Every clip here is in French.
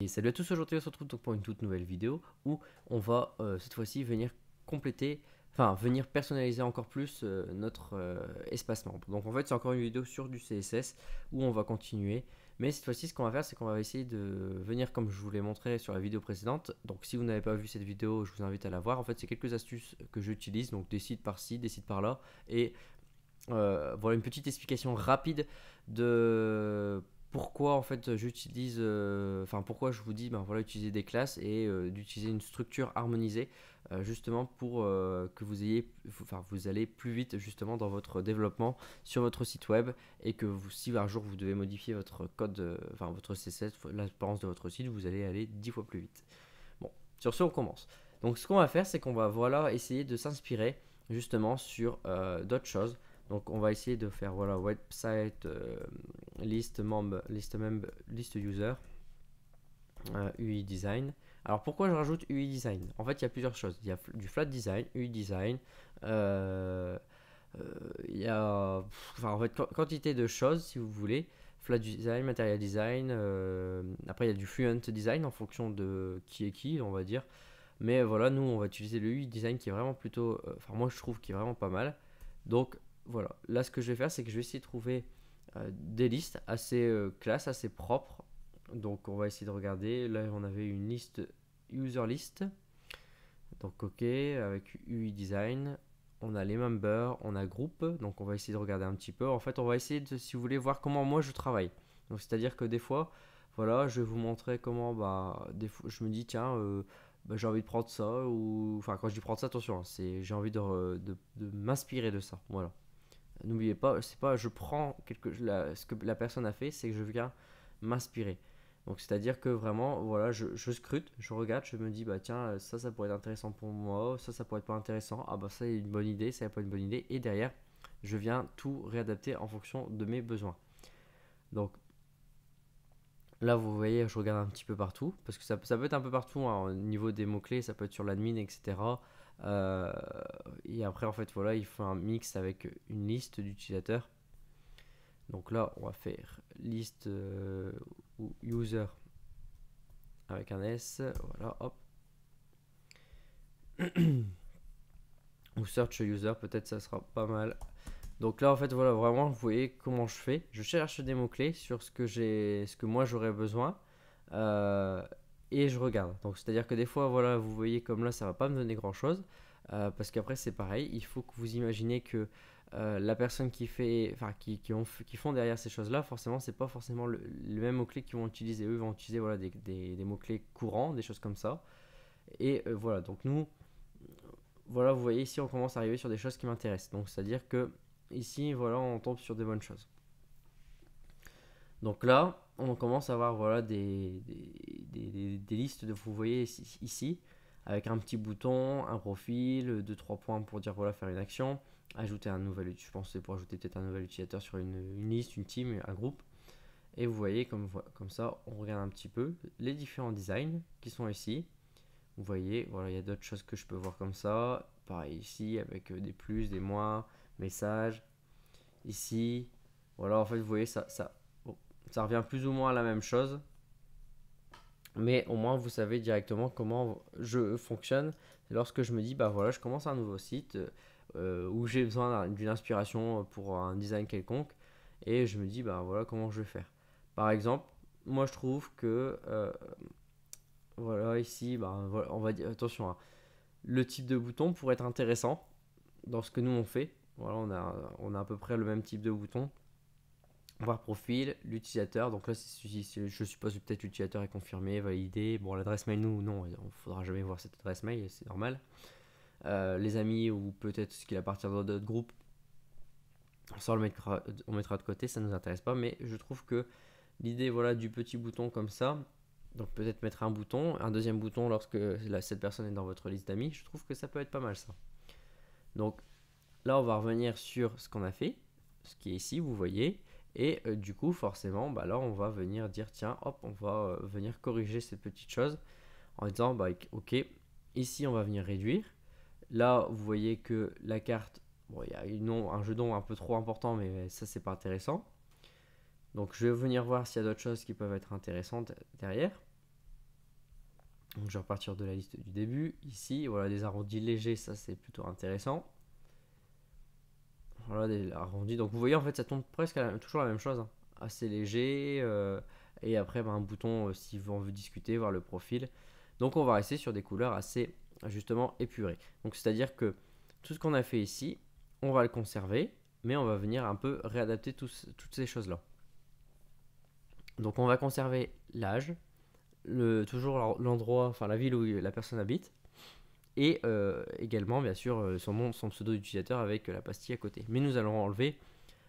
Et salut à tous, aujourd'hui on se retrouve donc pour une toute nouvelle vidéo où on va cette fois-ci venir compléter, enfin venir personnaliser encore plus notre espace membre. Donc en fait c'est encore une vidéo sur du CSS où on va continuer. Mais cette fois-ci ce qu'on va faire c'est qu'on va essayer de venir comme je vous l'ai montré sur la vidéo précédente. Donc si vous n'avez pas vu cette vidéo je vous invite à la voir. En fait c'est quelques astuces que j'utilise, donc des sites par-ci, des sites par-là. Et voilà une petite explication rapide de pourquoi en fait j'utilise, enfin pourquoi je vous dis ben voilà utiliser des classes et d'utiliser une structure harmonisée justement pour que vous ayez, enfin vous allez plus vite justement dans votre développement sur votre site web et que vous, si un jour vous devez modifier votre code, enfin votre CSS, l'apparence de votre site, vous allez aller 10 fois plus vite. Bon, sur ce on commence. Donc ce qu'on va faire c'est qu'on va voilà essayer de s'inspirer justement sur d'autres choses. Donc on va essayer de faire voilà website list member, list user, UI design. Alors pourquoi je rajoute UI design? En fait il y a plusieurs choses. Il y a du flat design, UI design, euh, il y a enfin, en fait quantité de choses si vous voulez. Flat design, material design, après il y a du fluent design en fonction de qui est qui on va dire. Mais voilà, nous on va utiliser le UI design qui est vraiment plutôt, enfin moi je trouve qu'il est vraiment pas mal. Donc voilà, là ce que je vais faire c'est que je vais essayer de trouver des listes assez classe, assez propres. Donc on va essayer de regarder. Là on avait une liste user list. Donc ok, avec UI design. On a les members, on a groupe. Donc on va essayer de regarder un petit peu. En fait on va essayer de, si vous voulez, voir comment moi je travaille. Donc c'est à dire que des fois, voilà, je vais vous montrer comment bah des fois, je me dis tiens bah, j'ai envie de prendre ça, ou enfin quand je dis prendre ça attention hein, c'est j'ai envie de m'inspirer de ça, voilà. N'oubliez pas, c'est pas je prends ce que la personne a fait, c'est que je viens m'inspirer. Donc c'est-à-dire que vraiment, voilà, je scrute, je regarde, je me dis, bah tiens, ça pourrait être intéressant pour moi, ça pourrait être pas intéressant, ah bah ça c'est une bonne idée, ça n'est pas une bonne idée, et derrière, je viens tout réadapter en fonction de mes besoins. Donc là, vous voyez, je regarde un petit peu partout, parce que ça peut être un peu partout hein, au niveau des mots-clés, ça peut être sur l'admin, etc. Euh, et après, en fait, voilà, il faut un mix avec une liste d'utilisateurs. Donc là, on va faire liste ou user avec un S, voilà, hop. Ou search user, peut-être ça sera pas mal. Donc là, en fait, voilà, vraiment, vous voyez comment je fais. Je cherche des mots-clés sur ce que moi j'aurais besoin. euh, et je regarde. Donc, c'est-à-dire que des fois, voilà, vous voyez comme là, ça va pas me donner grand-chose. Parce qu'après, c'est pareil. Il faut que vous imaginez que la personne qui fait, enfin, qui font derrière ces choses-là, forcément, c'est pas forcément le même mot-clé qu'ils vont utiliser. Eux vont utiliser voilà, des mots-clés courants, des choses comme ça. Et voilà, donc nous, voilà, vous voyez ici, on commence à arriver sur des choses qui m'intéressent. Donc, c'est-à-dire que ici, voilà, on tombe sur des bonnes choses. Donc là, on commence à avoir voilà, des listes de, vous voyez ici, avec un petit bouton, un profil, deux trois points pour dire voilà, faire une action, ajouter un nouvel, je pense que c'est pour ajouter peut-être un nouvel utilisateur sur une liste, une team, un groupe. Et vous voyez comme ça, on regarde un petit peu les différents designs qui sont ici. Vous voyez, voilà, il y a d'autres choses que je peux voir comme ça. Pareil ici, avec des plus, des moins, messages. Ici, voilà, en fait, vous voyez, bon, ça revient plus ou moins à la même chose. Mais au moins, vous savez directement comment je fonctionne. Lorsque je me dis, bah voilà, je commence un nouveau site où j'ai besoin d'une inspiration pour un design quelconque. Et je me dis, bah voilà, comment je vais faire. Par exemple, moi, je trouve que, voilà, ici, bah, voilà, on va dire, attention, hein, le type de bouton pourrait être intéressant dans ce que nous on fait. Voilà, on a à peu près le même type de bouton. Voir profil, l'utilisateur. Donc là, je suppose que peut-être l'utilisateur est confirmé, validé. Bon, l'adresse mail, nous, non, on ne faudra jamais voir cette adresse mail, c'est normal. Les amis, ou peut-être ce qu'il appartient dans d'autres groupes, ça on mettra de côté, ça ne nous intéresse pas. Mais je trouve que l'idée voilà, du petit bouton comme ça, donc peut-être mettre un bouton, un deuxième bouton lorsque cette personne est dans votre liste d'amis, je trouve que ça peut être pas mal ça. Donc là, on va revenir sur ce qu'on a fait, ce qui est ici, vous voyez. Et du coup, forcément, bah, là, on va venir dire, tiens, hop, on va venir corriger cette petite chose en disant, bah, ok, ici, on va venir réduire. Là, vous voyez que la carte, bon, il y a un jeu d'ombre un peu trop important, mais ça, c'est pas intéressant. Donc, je vais venir voir s'il y a d'autres choses qui peuvent être intéressantes derrière. Donc je vais repartir de la liste du début. Ici, voilà des arrondis légers, ça c'est plutôt intéressant. Voilà des arrondis. Donc vous voyez en fait ça tombe presque toujours la même chose, hein. Assez léger. Et après un bouton si on veut discuter, voir le profil. Donc on va rester sur des couleurs assez justement épurées. Donc c'est à dire que tout ce qu'on a fait ici, on va le conserver, mais on va venir un peu réadapter toutes ces choses là. Donc on va conserver l'âge, toujours l'endroit, enfin la ville où la personne habite, et également bien sûr son nom, son pseudo d'utilisateur avec la pastille à côté. Mais nous allons enlever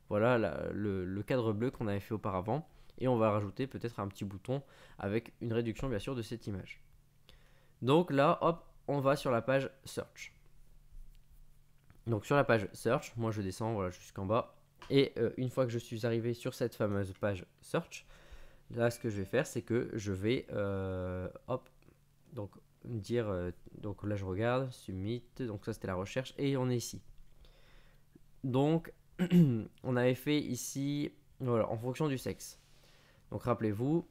voilà le cadre bleu qu'on avait fait auparavant, et on va rajouter peut-être un petit bouton avec une réduction bien sûr de cette image. Donc là, hop, on va sur la page Search. Donc sur la page Search, moi je descends voilà, jusqu'en bas, et une fois que je suis arrivé sur cette fameuse page Search, là ce que je vais faire c'est que je vais hop, donc dire donc là je regarde submit, donc ça c'était la recherche et on est ici. Donc on avait fait ici voilà en fonction du sexe. Donc rappelez-vous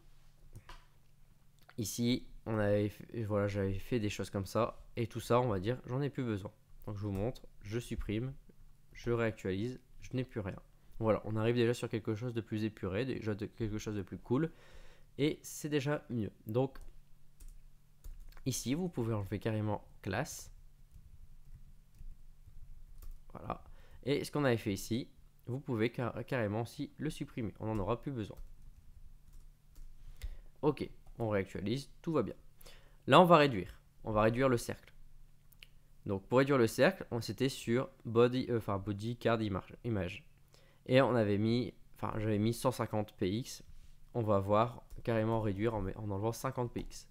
ici on avait fait, voilà j'avais fait des choses comme ça, et tout ça on va dire j'en ai plus besoin. Donc je vous montre, je supprime, je réactualise, je n'ai plus rien. Voilà, on arrive déjà sur quelque chose de plus épuré, déjà de quelque chose de plus cool, et c'est déjà mieux. Donc ici vous pouvez enlever carrément classe, voilà, et ce qu'on avait fait ici vous pouvez carrément aussi le supprimer, on n'en aura plus besoin. Ok, on réactualise, tout va bien. Là on va réduire le cercle. Donc pour réduire le cercle, on s'était sur body card image, et on avait mis, j'avais mis 150 px. On va voir carrément réduire en enlevant 50 px.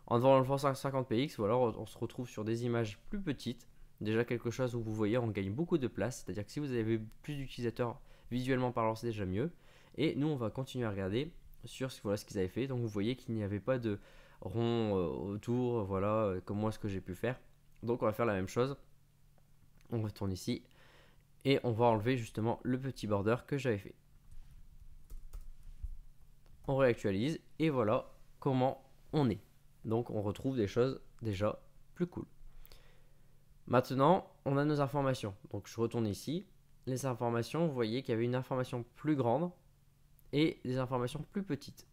En enlevant 50 px, ou alors on se retrouve sur des images plus petites. Déjà quelque chose où vous voyez on gagne beaucoup de place, c'est à dire que si vous avez plus d'utilisateurs visuellement parlant, c'est déjà mieux. Et nous on va continuer à regarder sur voilà ce qu'ils avaient fait. Donc vous voyez qu'il n'y avait pas de rond autour, voilà comme moi ce que j'ai pu faire. Donc on va faire la même chose, on retourne ici et on va enlever justement le petit border que j'avais fait. On réactualise et voilà comment on est. Donc on retrouve des choses déjà plus cool. Maintenant on a nos informations, donc je retourne ici, les informations, vous voyez qu'il y avait une information plus grande et des informations plus petites.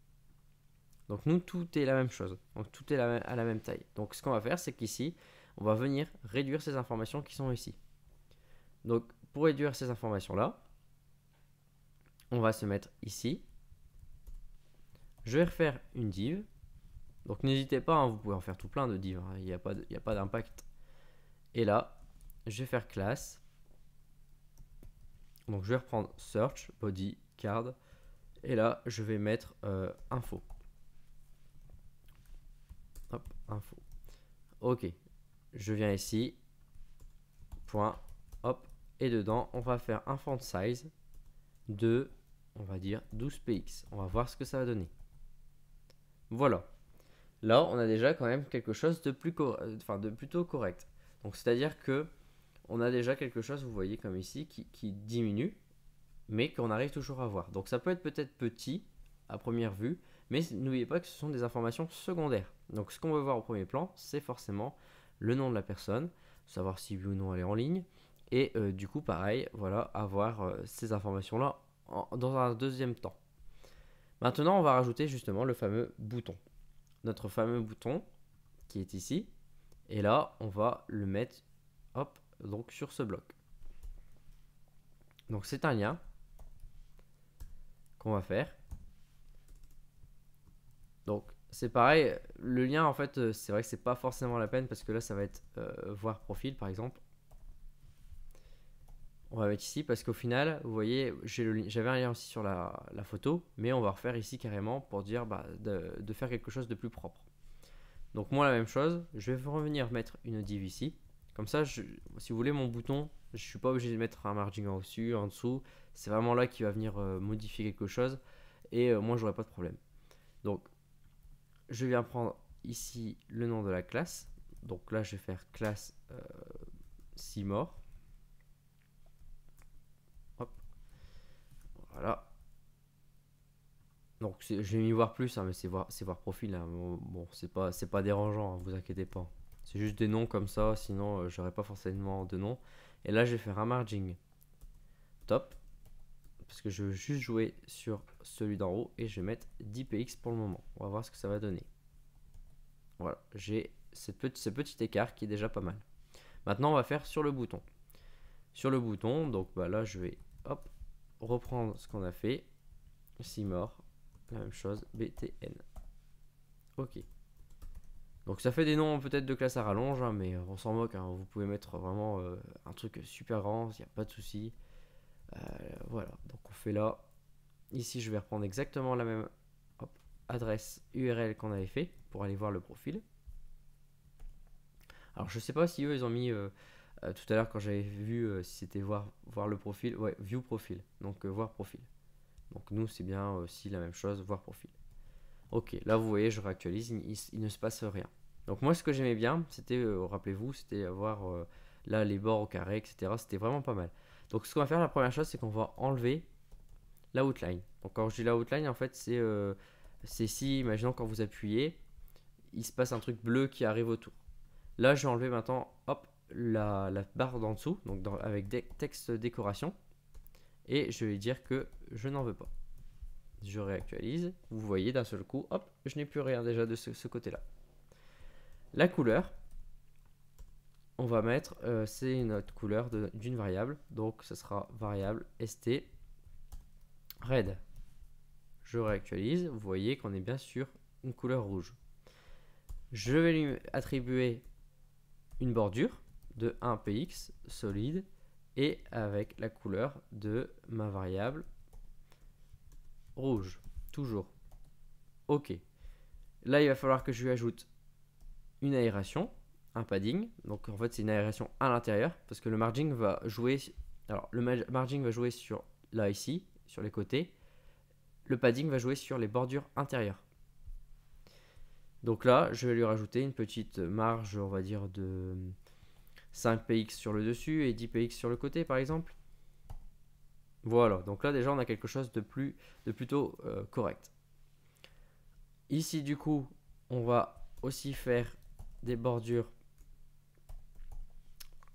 Donc nous tout est la même chose, donc tout est à la même taille. Donc ce qu'on va faire c'est qu'ici on va venir réduire ces informations qui sont ici. Donc pour réduire ces informations là, on va se mettre ici. Je vais refaire une div. Donc n'hésitez pas, hein, vous pouvez en faire tout plein de divs, hein, il n'y a pas d'impact. Et là, je vais faire classe. Donc je vais reprendre search, body, card. Et là, je vais mettre info. Hop, info. Ok, je viens ici. Point, hop. Et dedans, on va faire un font size de, on va dire 12 px. On va voir ce que ça va donner. Voilà. Là, on a déjà quand même quelque chose de plutôt correct. Donc, c'est-à-dire que on a déjà quelque chose, vous voyez comme ici, qui diminue, mais qu'on arrive toujours à voir. Donc, ça peut être peut-être petit à première vue, mais n'oubliez pas que ce sont des informations secondaires. Donc, ce qu'on veut voir au premier plan, c'est forcément le nom de la personne, savoir si oui ou non elle est en ligne, et du coup, pareil, voilà, avoir ces informations-là dans un deuxième temps. Maintenant, on va rajouter justement le fameux bouton. Notre fameux bouton qui est ici, et là on va le mettre hop donc sur ce bloc. Donc c'est un lien qu'on va faire. Donc c'est pareil, le lien en fait c'est vrai que c'est pas forcément la peine parce que là ça va être voir profil par exemple. On va mettre ici parce qu'au final vous voyez j'avais un lien aussi sur la photo, mais on va refaire ici carrément pour dire de faire quelque chose de plus propre. Donc moi la même chose, je vais revenir mettre une div ici. Comme ça, si vous voulez mon bouton, je ne suis pas obligé de mettre un margin au-dessus, en dessous. C'est vraiment là qui va venir modifier quelque chose. Et moi, j'aurai pas de problème. Donc, je viens prendre ici le nom de la classe. Donc là, je vais faire classe Simor. Hop. Voilà. Donc je vais m'y voir plus, hein, mais c'est voir profil, hein. Bon, c'est pas dérangeant, hein, vous inquiétez pas. C'est juste des noms comme ça, sinon j'aurais pas forcément de nom. Et là je vais faire un margin top, parce que je veux juste jouer sur celui d'en haut, et je vais mettre 10 px pour le moment. On va voir ce que ça va donner. Voilà, j'ai ce petit écart qui est déjà pas mal. Maintenant on va faire sur le bouton. Sur le bouton, donc bah, là je vais hop, reprendre ce qu'on a fait. Simor, la même chose, btn. Ok. Donc ça fait des noms peut-être de classe à rallonge, hein, mais on s'en moque, hein. Vous pouvez mettre vraiment un truc super grand, il n'y a pas de souci. Voilà, donc on fait là. Ici je vais reprendre exactement la même hop, adresse URL qu'on avait fait pour aller voir le profil. Alors je sais pas si eux ils ont mis tout à l'heure quand j'avais vu si c'était voir le profil, ouais, view profil, donc voir profil. Donc nous c'est bien aussi la même chose, voir profil. Ok, là vous voyez je réactualise, il ne se passe rien. Donc moi ce que j'aimais bien c'était, rappelez-vous, c'était avoir là les bords au carré, etc. C'était vraiment pas mal. Donc ce qu'on va faire, la première chose c'est qu'on va enlever la outline. Donc quand je dis la outline en fait c'est si, imaginons quand vous appuyez, il se passe un truc bleu qui arrive autour. Là, je vais enlever maintenant hop, la barre d'en dessous, donc avec texte décoration. Et je vais dire que je n'en veux pas. Je réactualise. Vous voyez d'un seul coup, hop, je n'ai plus rien déjà de ce côté-là. La couleur, on va mettre, c'est notre couleur d'une variable. Donc, ce sera variable st red. Je réactualise. Vous voyez qu'on est bien sur une couleur rouge. Je vais lui attribuer une bordure de 1 px solide et avec la couleur de ma variable rouge, toujours. Ok. Là, il va falloir que je lui ajoute une aération, un padding. Donc en fait, c'est une aération à l'intérieur parce que le margin va jouer. Alors, le margin va jouer sur là ici, sur les côtés. Le padding va jouer sur les bordures intérieures. Donc là, je vais lui rajouter une petite marge, on va dire de 5 px sur le dessus et 10 px sur le côté, par exemple. Voilà, donc là déjà on a quelque chose de plutôt correct. Ici du coup, on va aussi faire des bordures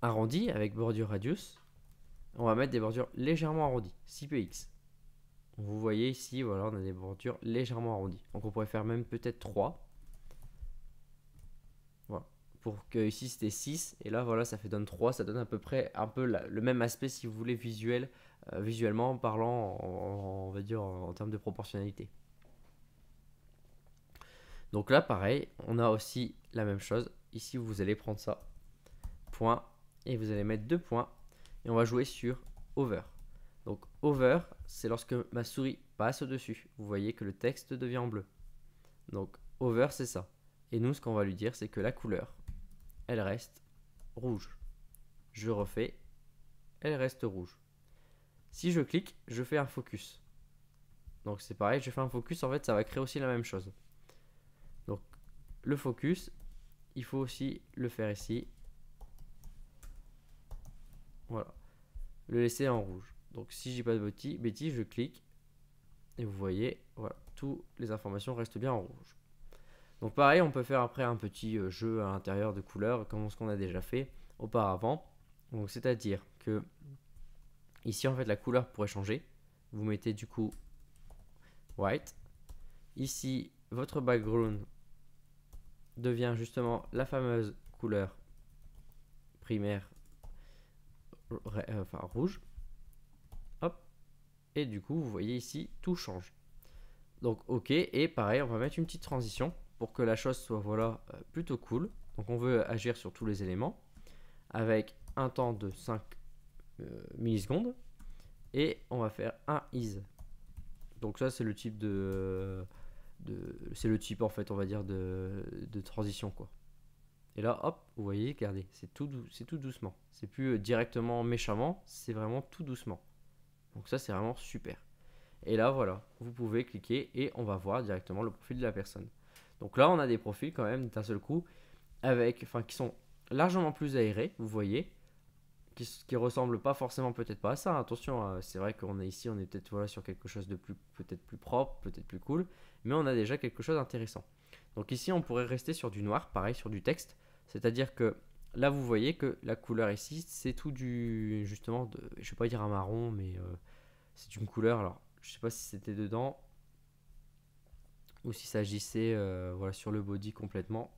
arrondies avec bordure radius. On va mettre des bordures légèrement arrondies, 6px. Vous voyez ici, voilà, on a des bordures légèrement arrondies. Donc on pourrait faire même peut-être 3. Voilà. Pour que ici c'était 6 et là voilà ça fait donne 3, ça donne à peu près un peu le même aspect si vous voulez visuellement parlant on va dire en termes de proportionnalité. Donc là pareil, on a aussi la même chose. Ici vous allez prendre ça, point, et vous allez mettre 2 points et on va jouer sur over. Donc over, c'est lorsque ma souris passe au-dessus. Vous voyez que le texte devient en bleu. Donc over c'est ça. Et nous ce qu'on va lui dire c'est que la couleur elle reste rouge. Je refais, elle reste rouge. Si je clique, je fais un focus. Donc c'est pareil, je fais un focus, en fait ça va créer aussi la même chose. Donc le focus, il faut aussi le faire ici. Voilà. Le laisser en rouge. Donc si je dis pas de bêtises, je clique. Et vous voyez, voilà, toutes les informations restent bien en rouge. Donc pareil, on peut faire après un petit jeu à l'intérieur de couleurs, comme ce qu'on a déjà fait auparavant. Donc c'est-à-dire que ici en fait la couleur pourrait changer. Vous mettez du coup white. Ici votre background devient justement la fameuse couleur primaire enfin rouge. Hop. Et du coup vous voyez ici tout change. Donc ok, et pareil on va mettre une petite transition pour que la chose soit voilà plutôt cool. Donc on veut agir sur tous les éléments avec un temps de 5 millisecondes et on va faire un is. Donc ça c'est le type c'est le type en fait on va dire de transition quoi. Et là hop vous voyez regardez c'est tout doucement, c'est plus directement méchamment, c'est vraiment tout doucement. Donc ça c'est vraiment super. Et là voilà vous pouvez cliquer et on va voir directement le profil de la personne. Donc là on a des profils quand même d'un seul coup avec, enfin qui sont largement plus aérés, vous voyez, qui ressemble pas forcément peut-être pas à ça, attention, c'est vrai qu'on est ici, on est peut-être voilà, sur quelque chose de plus, peut-être plus propre, peut-être plus cool, mais on a déjà quelque chose d'intéressant. Donc ici on pourrait rester sur du noir, pareil sur du texte, c'est-à-dire que là vous voyez que la couleur ici c'est tout du, justement, je vais pas dire un marron, mais c'est une couleur, alors je sais pas si c'était dedans, ou s'il s'agissait voilà, sur le body complètement.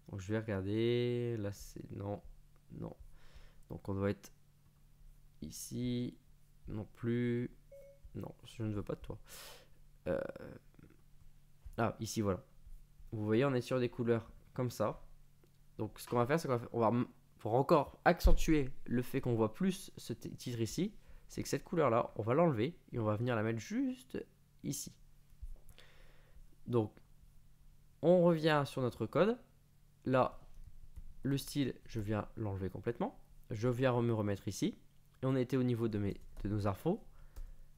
Donc je vais regarder, là c'est non, non. Donc on doit être ici, non plus, non, je ne veux pas de toi. Ah, ici voilà. Vous voyez, on est sur des couleurs comme ça. Donc ce qu'on va faire, c'est qu'on va, pour encore accentuer le fait qu'on voit plus ce titre ici, c'est que cette couleur-là, on va l'enlever et on va venir la mettre juste ici. Donc on revient sur notre code. Là, le style, je viens l'enlever complètement. Je viens me remettre ici. Et on était au niveau de nos infos.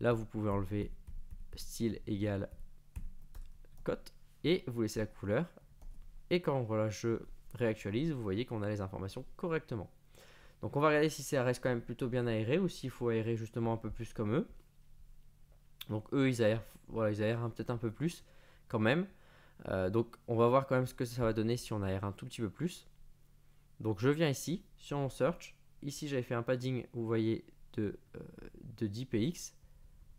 Là, vous pouvez enlever style égale cote. Et vous laissez la couleur. Et quand voilà, je réactualise, vous voyez qu'on a les informations correctement. Donc on va regarder si ça reste quand même plutôt bien aéré ou s'il faut aérer justement un peu plus comme eux. Donc eux, ils aèrent, voilà, ils aèrent peut-être un peu plus quand même. Donc on va voir quand même ce que ça va donner si on aère un tout petit peu plus. Donc je viens ici sur mon search. Ici j'avais fait un padding, vous voyez, de 10 px.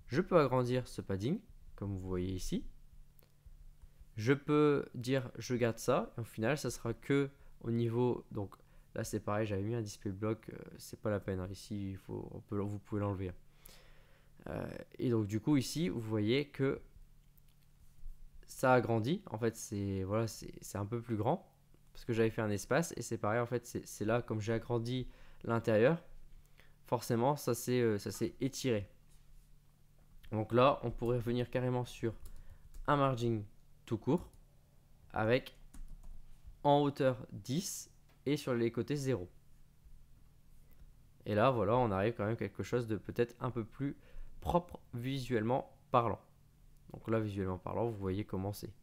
Je peux agrandir ce padding, comme vous voyez ici. Je peux dire je garde ça. Et au final ça sera que au niveau. Donc là c'est pareil, j'avais mis un display block, c'est pas la peine. Hein. Ici il faut, vous pouvez l'enlever. Et donc du coup ici vous voyez que ça a grandi. En fait c'est voilà, c'est un peu plus grand. Parce que j'avais fait un espace et c'est pareil en fait c'est là comme j'ai agrandi l'intérieur, forcément ça s'est étiré. Donc là on pourrait revenir carrément sur un margin tout court avec en hauteur 10 et sur les côtés 0. Et là voilà, on arrive quand même à quelque chose de peut-être un peu plus propre visuellement parlant. Donc là visuellement parlant vous voyez comment c'est.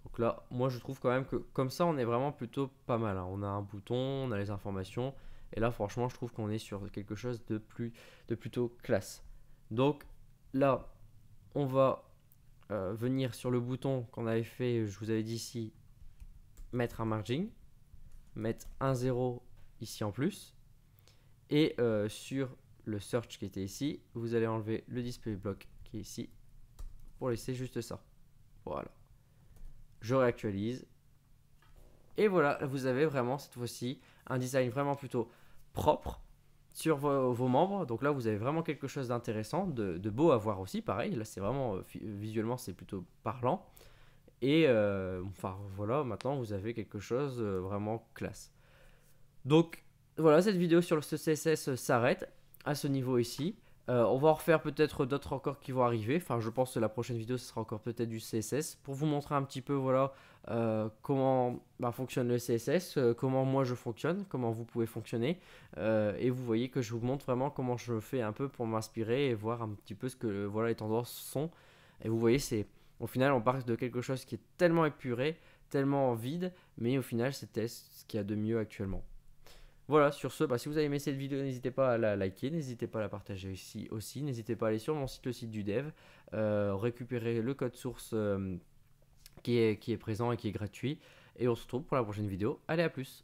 Donc là, moi je trouve quand même que comme ça, on est vraiment plutôt pas mal. Hein. On a un bouton, on a les informations. Et là, franchement, je trouve qu'on est sur quelque chose de plutôt classe. Donc là, on va venir sur le bouton qu'on avait fait, je vous avais dit ici, mettre un margin, mettre un 0 ici en plus. Et sur le search qui était ici, vous allez enlever le display block qui est ici pour laisser juste ça. Voilà. Je réactualise. Et voilà, vous avez vraiment cette fois-ci un design vraiment plutôt propre sur vos membres. Donc là, vous avez vraiment quelque chose d'intéressant, de beau à voir aussi. Pareil, là, c'est vraiment visuellement, c'est plutôt parlant. Et enfin voilà, maintenant vous avez quelque chose vraiment classe. Donc voilà, cette vidéo sur ce CSS s'arrête à ce niveau ici. On va en refaire peut-être d'autres encore qui vont arriver. Enfin, je pense que la prochaine vidéo, ce sera encore peut-être du CSS pour vous montrer un petit peu, voilà, comment fonctionne le CSS, comment moi je fonctionne, comment vous pouvez fonctionner. Et vous voyez que je vous montre vraiment comment je fais un peu pour m'inspirer et voir un petit peu ce que voilà, les tendances sont. Et vous voyez, c'est au final, on part de quelque chose qui est tellement épuré, tellement vide, mais au final, c'était ce qu'il y a de mieux actuellement. Voilà, sur ce, si vous avez aimé cette vidéo, n'hésitez pas à la liker, n'hésitez pas à la partager ici aussi, n'hésitez pas à aller sur mon site, le site du dev, récupérer le code source qui est présent et qui est gratuit, et on se retrouve pour la prochaine vidéo. Allez, à plus!